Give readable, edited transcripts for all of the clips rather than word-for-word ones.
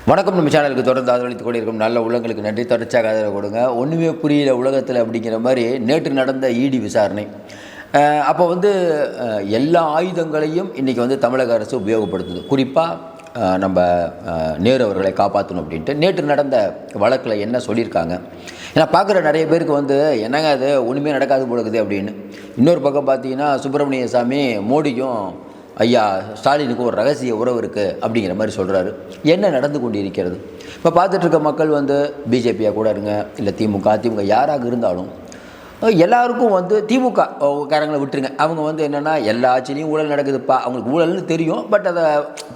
வணக்கம். நம்ம சேனலுக்கு தொடர்ந்து ஆதரவளித்து கொண்டிருக்கும் நல்ல உள்ளங்களுக்கு நன்றி. தொடர்ச்சியாக ஆதரவு கொடுங்க. ஒன்றுமே புரியல உலகத்தில் அப்படிங்கிற மாதிரி நேற்று நடந்த இடி விசாரணை. அப்போ எல்லா ஆயுதங்களையும் இன்றைக்கி தமிழக அரசு உபயோகப்படுத்துது. குறிப்பாக நம்ம நேரு அவர்களை காப்பாற்றணும் அப்படின்ட்டு நேற்று நடந்த வழக்கில் என்ன சொல்லியிருக்காங்க. ஏன்னா பார்க்குற நிறைய பேருக்கு என்னங்க அது ஒன்றுமே நடக்காது போடுக்குது அப்படின்னு. இன்னொரு பக்கம் பார்த்தீங்கன்னா சுப்பிரமணிய சாமி மோடிக்கும் ஐயா ஸ்டாலினுக்கு ஒரு ரகசிய உறவு இருக்குது அப்படிங்கிற மாதிரி சொல்கிறாரு. என்ன நடந்து கொண்டு இருக்கிறது? இப்போ பார்த்துட்ருக்க மக்கள் பிஜேபியாக கூட இருங்க, இல்லை திமுக யாராக இருந்தாலும் எல்லாருக்கும் திமுக காரங்களை விட்டுருங்க. அவங்க என்னென்னா எல்லா ஆட்சியிலையும் ஊழல் நடக்குதுப்பா, அவங்களுக்கு ஊழல்னு தெரியும், பட் அதை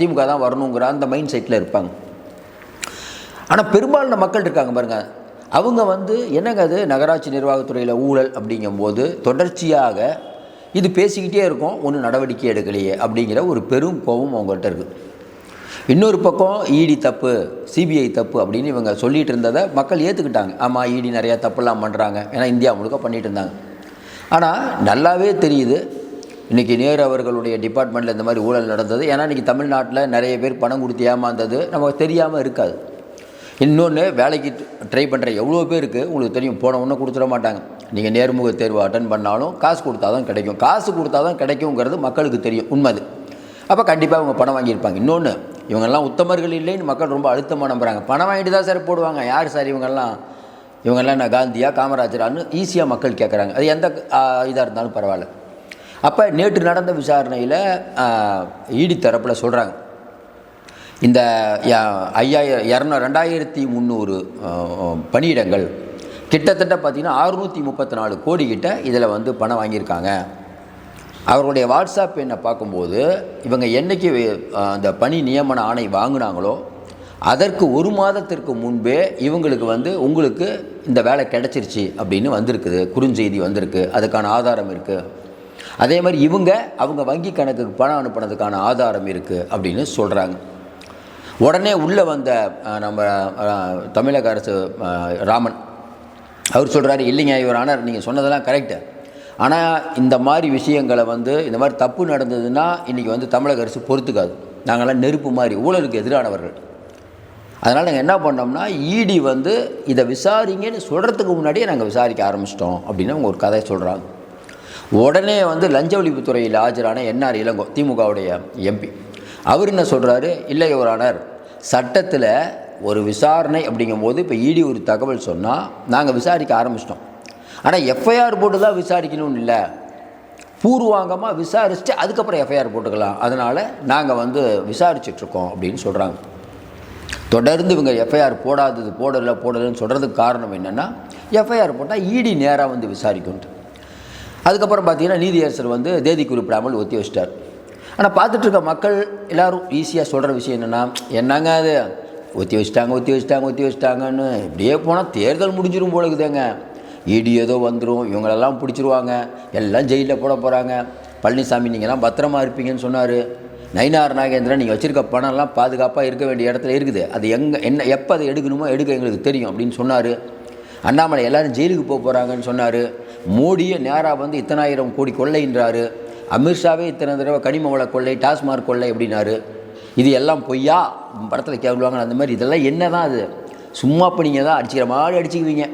திமுக தான் வரணுங்கிற அந்த மைண்ட் செட்டில் இருப்பாங்க. ஆனால் பெரும்பாலான மக்கள் இருக்காங்க பாருங்கள், அவங்க என்னங்க அது நகராட்சி நிர்வாகத்துறையில் ஊழல் அப்படிங்கும்போது தொடர்ச்சியாக இது பேசிக்கிட்டே இருக்கும், ஒன்றும் நடவடிக்கை எடுக்கலையே அப்படிங்கிற ஒரு பெரும் கோபம் அவங்கள்ட்ட இருக்குது. இன்னொரு பக்கம் இடி தப்பு, சிபிஐ தப்பு அப்படின்னு இவங்க சொல்லிகிட்டு இருந்ததை மக்கள் ஏற்றுக்கிட்டாங்க. ஆமாம், இடி நிறையா தப்புலாம் பண்ணுறாங்க, ஏன்னா இந்தியா முழுக்க பண்ணிகிட்டு இருந்தாங்க. ஆனால் நல்லாவே தெரியுது இன்றைக்கி நேரு அவர்களுடைய டிபார்ட்மெண்ட்டில் இந்த மாதிரி ஊழல் நடந்தது. ஏன்னா இன்றைக்கி தமிழ்நாட்டில் நிறைய பேர் பணம் கொடுத்து ஏமாந்தது நமக்கு தெரியாமல் இருக்காது. இன்னொன்று, வேலைக்கு ட்ரை பண்ணுற எவ்வளோ பேருக்கு உங்களுக்கு தெரியும், போன ஒன்றும் கொடுத்துட மாட்டாங்க. நீங்கள் நேர்முக தேர்வு அட்டன் பண்ணாலும் காசு கொடுத்தா தான் கிடைக்கும், காசு கொடுத்தா தான் கிடைக்குங்கிறது மக்களுக்கு தெரியும், உண்மை. அப்போ கண்டிப்பாக அவங்க பணம் வாங்கியிருப்பாங்க. இன்னொன்று, இவங்கெல்லாம் உத்தமர்கள் இல்லைன்னு மக்கள் ரொம்ப அழுத்தமாக நம்புகிறாங்க. பணம் வாங்கிட்டு தான் சார் போடுவாங்க. யார் சார் இவங்கெல்லாம் நான் காந்தியா காமராஜரான்னு ஈஸியாக மக்கள் கேட்குறாங்க. அது எந்த இதாக இருந்தாலும் பரவாயில்ல. அப்போ நேற்று நடந்த விசாரணையில் இடி தரப்பில் சொல்கிறாங்க, இந்த 2300 பணியிடங்கள் கிட்டத்தட்ட பார்த்திங்கன்னா 634 கோடி கிட்ட இதில் பணம் வாங்கியிருக்காங்க. அவர்களுடைய வாட்ஸ்அப் எண்ணை பார்க்கும்போது இவங்க என்றைக்கு அந்த பணி நியமன ஆணை வாங்கினாங்களோ அதற்கு ஒரு மாதத்திற்கு முன்பே இவங்களுக்கு உங்களுக்கு இந்த வேலை கிடச்சிருச்சு அப்படின்னு வந்திருக்குது, குறுஞ்செய்தி வந்திருக்கு, அதுக்கான ஆதாரம் இருக்குது. அதே மாதிரி அவங்க வங்கி கணக்குக்கு பணம் அனுப்பினதுக்கான ஆதாரம் இருக்குது அப்படின்னு சொல்கிறாங்க. உடனே உள்ளே வந்த நம்ம தமிழக அரசு ராமன் அவர் சொல்கிறாரு, இல்லைங்க இவர் ஆனார், நீங்கள் சொன்னதெல்லாம் கரெக்டு, ஆனால் இந்த மாதிரி விஷயங்களை இந்த மாதிரி தப்பு நடந்ததுன்னா இன்றைக்கி தமிழக அரசு பொறுத்துக்காது. நாங்கள்லாம் நெருப்பு மாதிரி ஊழலுக்கு எதிரானவர்கள். அதனால் நாங்கள் என்ன பண்ணோம்னா இடி இதை விசாரிங்கன்னு சொல்கிறதுக்கு முன்னாடியே நாங்கள் விசாரிக்க ஆரம்பிச்சிட்டோம் அப்படின்னு அவங்க ஒரு கதையை சொல்கிறாங்க. உடனே லஞ்ச ஒழிப்புத்துறையில் ஆஜரான என்ஆர் இளங்கோ, திமுகவுடைய எம்பி, அவர் என்ன சொல்கிறாரு, இல்லை யுவரானர், சட்டத்தில் ஒரு விசாரணை அப்படிங்கும்போது இப்போ இடி ஒரு தகவல் சொன்னால் நாங்கள் விசாரிக்க ஆரம்பிச்சிட்டோம். ஆனால் எஃப்ஐஆர் போட்டு தான் விசாரிக்கணும்னு இல்லை, பூர்வாங்கமாக விசாரிச்சுட்டு அதுக்கப்புறம் எஃப்ஐஆர் போட்டுக்கலாம், அதனால் நாங்கள் விசாரிச்சிட்ருக்கோம் அப்படின்னு சொல்கிறாங்க. தொடர்ந்து இவங்க எஃப்ஐஆர் போடலைன்னு சொல்கிறதுக்கு காரணம் என்னென்னா, எஃப்ஐஆர் போட்டால் இடி நேராக விசாரிக்கும்ட்டு. அதுக்கப்புறம் பார்த்திங்கன்னா நீதியரசர் தேதி குறிப்பிடாமல் ஒத்தி வச்சிட்டார். ஆனால் பார்த்துட்ருக்க மக்கள் எல்லோரும் ஈஸியாக சொல்கிற விஷயம் என்னங்க அது ஒத்தி வச்சிட்டாங்கன்னு இப்படியே போனால் தேர்தல் முடிஞ்சிடும் போல இருக்குதுங்க, இடி ஏதோ வந்துடும், இவங்களெல்லாம் பிடிச்சிருவாங்க, எல்லாம் ஜெயிலில் போட போகிறாங்க, பழனிசாமி நீங்கள்லாம் பத்திரமா இருப்பீங்கன்னு சொன்னார், நயினார் நாகேந்திரன் நீங்கள் வச்சுருக்க பணம்லாம் பாதுகாப்பாக இருக்க வேண்டிய இடத்துல இருக்குது, அது எப்போ அதை எடுக்கணுமோ எடுக்க எங்களுக்கு தெரியும் அப்படின்னு சொன்னார், அண்ணாமலை எல்லோரும் ஜெயிலுக்கு போகிறாங்கன்னு சொன்னார், மோடியே நேராக இத்தனாயிரம் கோடி கொள்ளைன்றாரு, அமித்ஷாவே இத்தனை தடவை கனிம வள கொள்ளை, டாஸ்மார்க் கொள்ளை அப்படின்னாரு. இது எல்லாம் பொய்யா படத்தில் கேள்வாங்க. அந்த மாதிரி இதெல்லாம் என்ன தான் அது, சும்மா இப்போ நீங்கள் தான் அடிச்சுக்கிற மாதிரி அடிச்சுக்குவீங்க.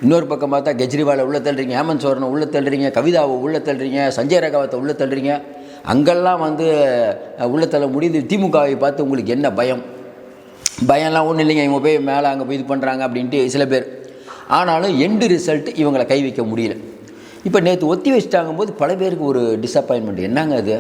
இன்னொரு பக்கம் பார்த்தா கெஜ்ரிவாலை உள்ளே தள்ளுறீங்க, ஹேமந்த் சோரனை உள்ளே தள்ளுறீங்க, கவிதாவை உள்ளே தள்ளுறீங்க, சஞ்சய் ரகாவத்தை உள்ளே தள்ளுறீங்க. அங்கெல்லாம் உள்ளே தள்ள முடியுது. திமுகவை பார்த்து உங்களுக்கு என்ன பயம்லாம் ஒன்றும் இல்லைங்க, இவங்க போய் மேலே அங்கே போய் இது பண்ணுறாங்க அப்படின்ட்டு சில பேர். ஆனாலும் எண்டு ரிசல்ட் இவங்களை கை வைக்க முடியல. இப்போ நேற்று ஒத்தி வச்சுட்டாங்கும்போது பல பேருக்கு ஒரு டிஸப்பாயின்மெண்ட், என்னங்க அது.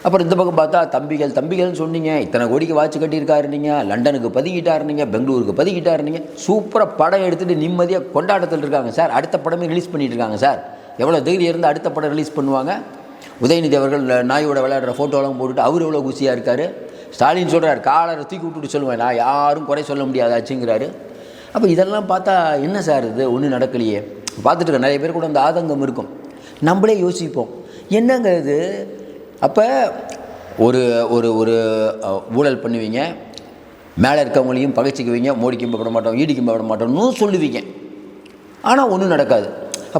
அப்புறம் இந்த பக்கம் பார்த்தா தம்பிகள்னு சொன்னீங்க, இத்தனை கோடிக்கு வாட்ச் கட்டியிருக்காரு, நீங்கள் லண்டனுக்கு பதுக்கிட்டாருனீங்க, பெங்களூருக்கு பதுக்கிட்டாருனீங்க, சூப்பராக படம் எடுத்துகிட்டு நிம்மதியாக கொண்டாட்டத்தில் இருக்காங்க சார். அடுத்த படமே ரிலீஸ் பண்ணிகிட்டு இருக்காங்க சார். எவ்வளோ தைரியம் இருந்து அடுத்த படம் ரிலீஸ் பண்ணுவாங்க. உதயநிதி அவர்கள் நாயோட விளையாடுற ஃபோட்டோலாம் போட்டுட்டு அவர் எவ்வளோ குசியாக இருக்கார். ஸ்டாலின் சொல்கிறார், காலரை தூக்கி விட்டுட்டு சொல்லுவேன், நான் யாரும் குறை சொல்ல முடியாதாச்சுங்கிறாரு. அப்போ இதெல்லாம் பார்த்தா என்ன சார் இது ஒன்றும் நடக்கலையே. பார்த்துட்டு இருக்க நிறைய பேர் கூட அந்த ஆதங்கம் இருக்கும். நம்மளே யோசிப்போம், என்னங்க இது. அப்போ ஒரு ஒரு ஒரு ஊழல் பண்ணுவீங்க, மேலே இருக்கவங்களையும் பகைச்சிக்குவீங்க, மோடிக்கும் பட மாட்டோம், ஈடிக்கும் பட மாட்டோம்னு சொல்லுவீங்க, ஆனால் ஒன்றும் நடக்காது.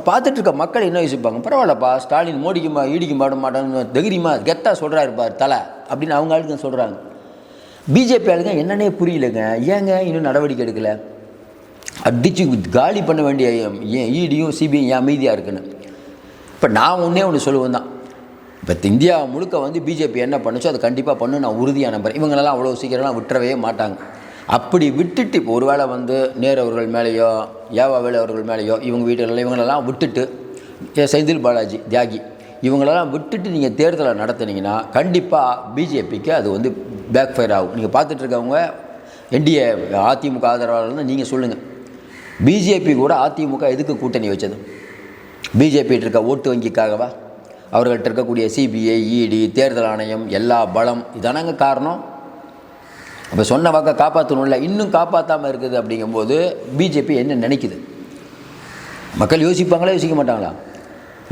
பார்த்துட்ருக்க மக்கள் என்ன யோசிப்பாங்க, பரவாயில்லப்பா ஸ்டாலின் மோடிக்கும் ஈடிக்கும் பட மாட்டோம்னு தைரியமாக கெத்தாக சொல்கிறாரு பார் தலை அப்படின்னு அவங்க ஆளுங்க சொல்கிறாங்க. பிஜேபி ஆளுங்க என்னன்னே புரியலைங்க. ஏங்க இன்னும் நடவடிக்கை எடுக்கலை? அடித்து காலி பண்ண வேண்டிய இடியும் சிபிஐ ஏன் அமைதியாக இருக்குன்னு. இப்போ நான் ஒன்று சொல்லுவேன் தான், இப்போ இந்தியா முழுக்க வந்து பிஜேபி என்ன பண்ணுச்சோ அதை கண்டிப்பாக பண்ணு நான் உறுதியாக நம்புறேன். இவங்களெல்லாம் அவ்வளோ சீக்கிரம்லாம் விட்டுறவே மாட்டாங்க. அப்படி விட்டுட்டு இப்போ ஒரு வேளை வந்து நேரு அவர்கள் மேலேயோ ஏவாவேலு அவர்கள் மேலேயோ இவங்க வீட்டில் இவங்களெல்லாம் விட்டுட்டு செந்தில் பாலாஜி தியாகி இவங்களெல்லாம் விட்டுட்டு நீங்கள் தேர்தலை நடத்துனீங்கன்னா கண்டிப்பாக பிஜேபிக்கு அது வந்து பேக் ஃபயர் ஆகும். நீங்கள் பார்த்துட்ருக்கவங்க என்டிஏ அதிமுக ஆதரவாளர்னு நீங்கள் சொல்லுங்கள். பிஜேபி கூட அதிமுக எதுக்கு கூட்டணி வச்சது? பிஜேபிகிட்ட இருக்க ஓட்டு வங்கிக்காகவா? அவர்கள்ட்ட இருக்கக்கூடிய சிபிஐ, இடி, தேர்தல் ஆணையம், எல்லா பலம் இதானங்க காரணம். அப்போ சொன்ன வாக்கை காப்பாற்றணும்ல, இன்னும் காப்பாற்றாமல் இருக்குது. அப்படிங்கும்போது பிஜேபி என்ன நினைக்குது? மக்கள் யோசிப்பாங்களா யோசிக்க மாட்டாங்களா?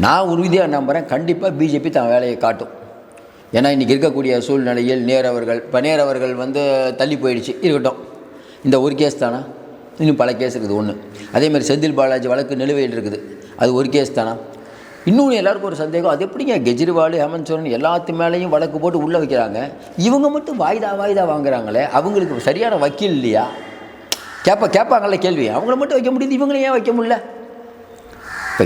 நான் உறுதியாக நம்புகிறேன், கண்டிப்பாக பிஜேபி தான் வேலையை காட்டும். ஏன்னா இன்றைக்கி இருக்கக்கூடிய சூழ்நிலையில் நேரு அவர்கள் வந்து தள்ளி போயிடுச்சு, இருக்கட்டும், இந்த ஒரு கேஸ் தானா? இன்னும் பல கேஸ் இருக்குது. ஒன்று அதேமாதிரி செந்தில் பாலாஜி வழக்கு நிலுவையில் இருக்குது, அது ஒரு கேஸ் தானா? இன்னொன்று எல்லாருக்கும் ஒரு சந்தேகம், அது எப்படிங்க கெஜ்ரிவால், ஹேமந்த் சோரன் எல்லாத்து மேலேயும் வழக்கு போட்டு உள்ளே வைக்கிறாங்க, இவங்க மட்டும் வாய்தா வாங்குறாங்களே, அவங்களுக்கு சரியான வக்கீல் இல்லையா? கேட்பாங்கள்ல கேள்வி, அவங்கள மட்டும் வைக்க முடியுது, இவங்கள ஏன் வைக்க முடியல? இப்போ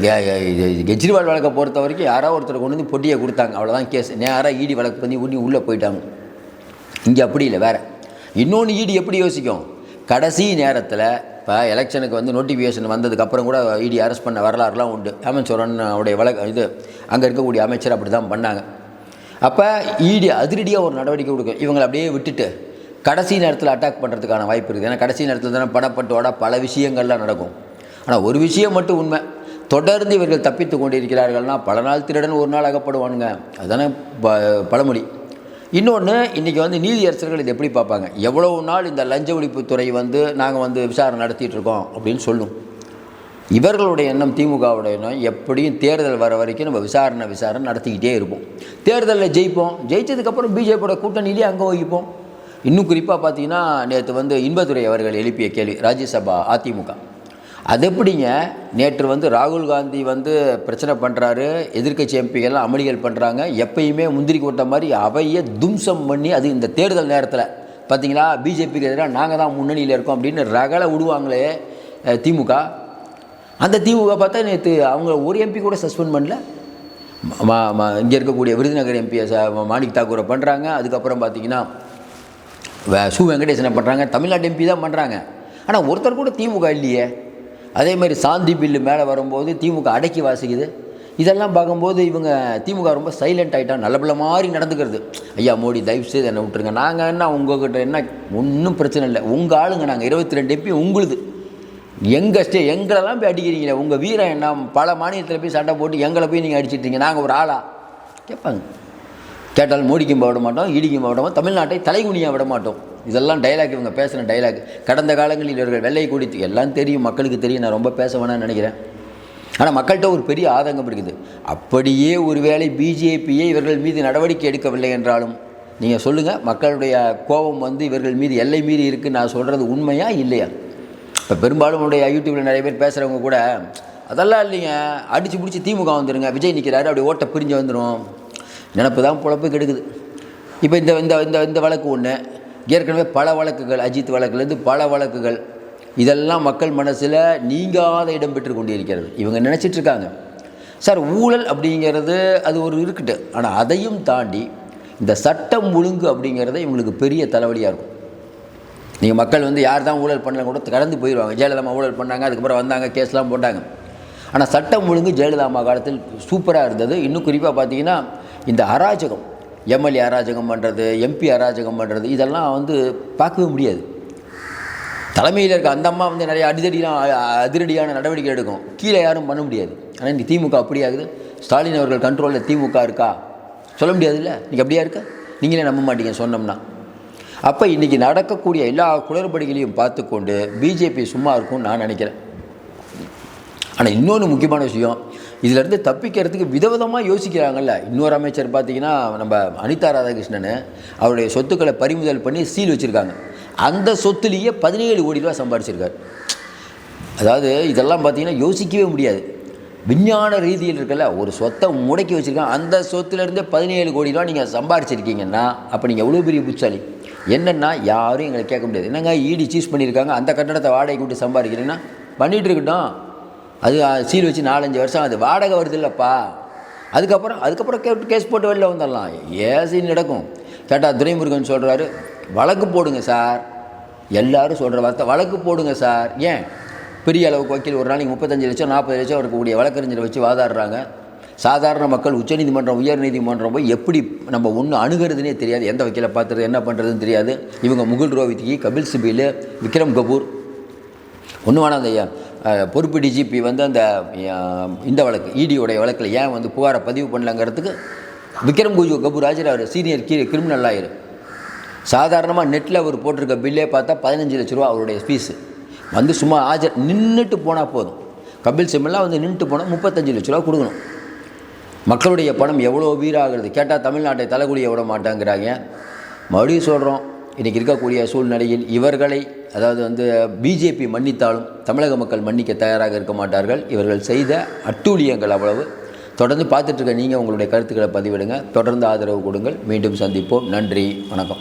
கெஜ்ரிவால் வழக்கை பொறுத்த வரைக்கும் யாராவது ஒருத்தர் கொண்டு வந்து பொட்டியை கொடுத்தாங்க, அவ்வளோதான் கேஸ். நேராக இடி வழக்கு பண்ணி உள்ளே போயிட்டாங்க. இங்கே அப்படி இல்லை, வேறு. இன்னொன்று இடி எப்படி யோசிக்கும்? கடைசி நேரத்தில் இப்போ எலெக்ஷனுக்கு வந்து நோட்டிஃபிகேஷன் வந்ததுக்கப்புறம் கூட இடி அரெஸ்ட் பண்ண வரலாறுலாம் உண்டு. ஹேமந்த் சோரன் அவருடைய இது அங்கே இருக்கக்கூடிய அமைச்சர் அப்படி தான் பண்ணாங்க. அப்போ இடி அதிரடியாக ஒரு நடவடிக்கை கொடுக்கும். இவங்களை அப்படியே விட்டுட்டு கடைசி நேரத்தில் அட்டாக் பண்ணுறதுக்கான வாய்ப்பு இருக்குது. ஏன்னா கடைசி நேரத்தில் தானே பணப்பட்டுவாடா பல விஷயங்கள்லாம் நடக்கும். ஆனால் ஒரு விஷயம் மட்டும் உண்மை, தொடர்ந்து இவர்கள் தப்பித்து கொண்டிருக்கிறார்கள்னா பல நாள் திருடன் ஒரு நாள் அகப்படுவானுங்க, அதுதானே பழமொழி. இன்னொன்று, இன்றைக்கி வந்து நீதியரசர்கள் இது எப்படி பார்ப்பாங்க? எவ்வளவு நாள் இந்த லஞ்ச ஒழிப்புத்துறை வந்து நாங்கள் வந்து விசாரணை நடத்திட்டுருக்கோம் அப்படின்னு சொல்லும். இவர்களுடைய எண்ணம், திமுகவுடைய எண்ணம், எப்படியும் தேர்தல் வர வரைக்கும் நம்ம விசாரணை நடத்திக்கிட்டே இருப்போம். தேர்தலில் ஜெயிப்போம், ஜெயித்ததுக்கப்புறம் பிஜேபியோட கூட்டணியிலே அங்கே வகிப்போம். இன்னும் குறிப்பாக பார்த்தீங்கன்னா நேற்று வந்து இன்பதுரை அவர்கள் எழுப்பிய கேள்வி, ராஜ்யசபா அதிமுக, அது எப்படிங்க? நேற்று வந்து ராகுல் காந்தி வந்து பிரச்சனை பண்ணுறாரு, எதிர்க்கட்சி எம்பிகள்லாம் அமளிகள் பண்ணுறாங்க, எப்பயுமே முந்திரி கொட்ட மாதிரி அவையை தும்சம் பண்ணி, அது இந்த தேர்தல் நேரத்தில் பார்த்தீங்களா பிஜேபிக்கு எதிராக நாங்கள் தான் முன்னணியில் இருக்கோம் அப்படின்னு ரகலை விடுவாங்களே திமுக. அந்த திமுக பார்த்தா நேற்று அவங்க ஒரு எம்பி கூட சஸ்பெண்ட் பண்ணல. இங்கே இருக்கக்கூடிய விருதுநகர் எம்பியை மாணிக் தாக்கூரை பண்ணுறாங்க. அதுக்கப்புறம் பார்த்தீங்கன்னா சு வெங்கடேசனை பண்ணுறாங்க. தமிழ்நாட்டு எம்பி தான் பண்ணுறாங்க. ஆனால் ஒருத்தர் கூட திமுக இல்லையே. அதே மாதிரி சாந்தி பில்லு மேலே வரும்போது திமுக அடக்கி வாசிக்குது. இதெல்லாம் பார்க்கும்போது இவங்க திமுக ரொம்ப சைலண்ட் ஆகிட்டாங்க, நல்ல மாதிரி நடந்துக்கிறது. ஐயா மோடி தயவுசெய்து என்னை விட்டுருங்க, நாங்கள் என்ன உங்கள்கிட்ட என்ன ஒன்றும் பிரச்சனை இல்லை, உங்கள் ஆளுங்க, நாங்கள் 22 எம்பி உங்களுது, எங்களெல்லாம் போய் அடிக்கிறீங்களே, உங்கள் வீரம் என்ன, பல மாநிலத்தில் போய் சண்டை போட்டு எங்களை போய் நீங்கள் அடிச்சிட்ருங்க, நாங்கள் ஒரு ஆளா கேட்பாங்க. கேட்டால் மோடிக்கும் விட மாட்டோம், ஈடிக்கும் விட மாட்டோம், தமிழ்நாட்டை தலைகுனியாக விட மாட்டோம். இதெல்லாம் டைலாக், இவங்க பேசுகிற டைலாக். கடந்த காலங்களில் இவர்கள் வெள்ளை குடித்து எல்லாம் தெரியும், மக்களுக்கு தெரியும், நான் ரொம்ப பேச வேணாம்னு நினைக்கிறேன். ஆனால் மக்கள்கிட்ட ஒரு பெரிய ஆதங்கம் இருக்குது. அப்படியே ஒருவேளை பிஜேபியே இவர்கள் மீது நடவடிக்கை எடுக்கவில்லை என்றாலும் நீங்கள் சொல்லுங்கள், மக்களுடைய கோபம் வந்து இவர்கள் மீது எல்லை மீறி இருக்குன்னு நான் சொல்கிறது உண்மையா இல்லையா? இப்போ பெரும்பாலும் உடைய யூடியூப்பில் நிறைய பேர் பேசுகிறவங்க கூட அதெல்லாம் இல்லைங்க, அடித்து பிடிச்சி திமுக வந்துடுங்க, விஜய் நிற்கிறாரு, அப்படி ஓட்ட பிரிஞ்சு வந்துடும், நினப்பு தான் பொழப்பு கெடுக்குது. இப்போ இந்த இந்த இந்த வழக்கு ஒன்று, ஏற்கனவே பல வழக்குகள், அஜித் வழக்குலேருந்து பல வழக்குகள், இதெல்லாம் மக்கள் மனசில் நீங்காத இடம் பெற்று கொண்டிருக்கிறது. இவங்க நினச்சிட்ருக்காங்க சார் ஊழல் அப்படிங்கிறது அது ஒரு இருக்கட்டு, ஆனால் அதையும் தாண்டி இந்த சட்டம் ஒழுங்கு அப்படிங்கிறத இவங்களுக்கு பெரிய தலைவலியாக இருக்கும். நீங்கள் மக்கள் வந்து யார் தான் ஊழல் பண்ணல கூட கடந்து போயிடுவாங்க. ஜெயலலிதா ஊழல் பண்ணாங்க, அதுக்கப்புறம் வந்தாங்க, கேஸ்லாம் போட்டாங்க. ஆனால் சட்டம் ஒழுங்கு ஜெயலலிதா காலத்தில் சூப்பராக இருந்தது. இன்னும் குறிப்பாக பார்த்தீங்கன்னா இந்த அராஜகம், எம்எல்ஏ அராஜகம் பண்ணுறது, எம்பி அராஜகம் பண்ணுறது, இதெல்லாம் வந்து பார்க்கவே முடியாது. தலைமையில் இருக்க அந்த அம்மா வந்து நிறைய அதிரடியான நடவடிக்கை எடுக்கும், கீழே யாரும் பண்ண முடியாது. ஆனால் இன்றைக்கி திமுக அப்படி ஆகுது. ஸ்டாலின் அவர்கள் கண்ட்ரோலில் திமுக இருக்கா? சொல்ல முடியாது இல்லை. இன்றைக்கி அப்படியா இருக்கா? நீங்களே நம்ப மாட்டீங்க சொன்னோம்னா. அப்போ இன்றைக்கி நடக்கக்கூடிய எல்லா குளறுபடிகளையும் பார்த்து கொண்டு பிஜேபி சும்மா இருக்கும்னு நான் நினைக்கிறேன். ஆனால் இன்னொன்று முக்கியமான விஷயம், இதிலேருந்து தப்பிக்கிறதுக்கு விதவிதமாக யோசிக்கிறாங்கல்ல. இன்னொரு அமைச்சர் பார்த்திங்கன்னா நம்ம அனிதா ராதாகிருஷ்ணன், அவருடைய சொத்துக்களை பறிமுதல் பண்ணி சீல் வச்சுருக்காங்க. அந்த சொத்துலேயே 17 கோடி ரூபா சம்பாதிச்சிருக்காரு. அதாவது இதெல்லாம் பார்த்திங்கன்னா யோசிக்கவே முடியாது. விஞ்ஞான ரீதியில் இருக்கல, ஒரு சொத்தை முடக்கி வச்சுருக்காங்க, அந்த சொத்துலேருந்தே 17 கோடி ரூபா நீங்கள் சம்பாதிச்சிருக்கீங்கன்னா அப்போ நீங்கள் எவ்வளோ பெரிய புத்தாலி. என்னென்னா யாரும் எங்களை கேட்க முடியாது. என்னங்க இடி சீஸ் பண்ணியிருக்காங்க, அந்த கட்டடத்தை வாடகைக்கு விட்டு சம்பாதிக்கிறீங்கன்னா பண்ணிகிட்டு இருக்கட்டும், அது சீல் வச்சு 4-5 வருஷம் அது வாடகை வருது இல்லைப்பா, அதுக்கப்புறம் கேஸ் போட்டு வெளில வந்துடலாம். ஏசின்னு நடக்கும். கேட்டால் துரைமுருகன் சொல்கிறாரு, வழக்கு போடுங்க சார். எல்லோரும் சொல்கிற வார்த்தை வழக்கு போடுங்க சார். ஏன் பெரிய அளவுக்கு வக்கீல் ஒரு நாளைக்கு 35 லட்சம் 40 லட்சம் இருக்கக்கூடிய வழக்கறிஞரை வச்சு வாதாடுறாங்க. சாதாரண மக்கள் உச்சநீதிமன்றம் உயர்நீதிமன்றம் போய் எப்படி நம்ம ஒன்று அணுகிறதுனே தெரியாது, எந்த வக்கீலை பார்த்துறது என்ன பண்ணுறதுன்னு தெரியாது. இவங்க முகுல் ரோஹித்கி, கபில் சிபில், விக்ரம் கபூர், ஒன்று வேணாம் அந்த பொறுப்பு டிஜிபி வந்து அந்த இந்த வழக்கு இடியோடைய வழக்கில் ஏன் வந்து புகாரை பதிவு பண்ணலங்கிறதுக்கு விக்ரம் கபூர் அவர் சீனியர் கிரிமினல் லாயர். சாதாரணமாக நெட்டில் அவர் போட்டிருக்க பில்லே பார்த்தா 15 லட்ச ரூபா அவருடைய ஃபீஸு. வந்து சும்மா நின்றுட்டு போனால் போதும். கபில் சிபில்லாம் வந்து நின்றுட்டு போனால் 35 லட்ச ரூபா கொடுக்கணும். மக்களுடைய பணம் எவ்வளோ வீராகிறது. கேட்டால் தமிழ்நாட்டை தலைகுடிய விட மாட்டாங்கிறாங்க. மறுபடியும் சொல்கிறோம், இன்றைக்கி இருக்கக்கூடிய சூழ்நிலையில் இவர்களை அதாவது வந்து பிஜேபி மன்னித்தாலும் தமிழக மக்கள் மன்னிக்க தயாராக இருக்க மாட்டார்கள். இவர்கள் செய்த அட்டூழியங்கள் அவ்வளவு. தொடர்ந்து பார்த்துட்ருக்க நீங்கள் உங்களுடைய கருத்துக்களை பதிவிடுங்க, தொடர்ந்து ஆதரவு கொடுங்கள். மீண்டும் சந்திப்போம். நன்றி, வணக்கம்.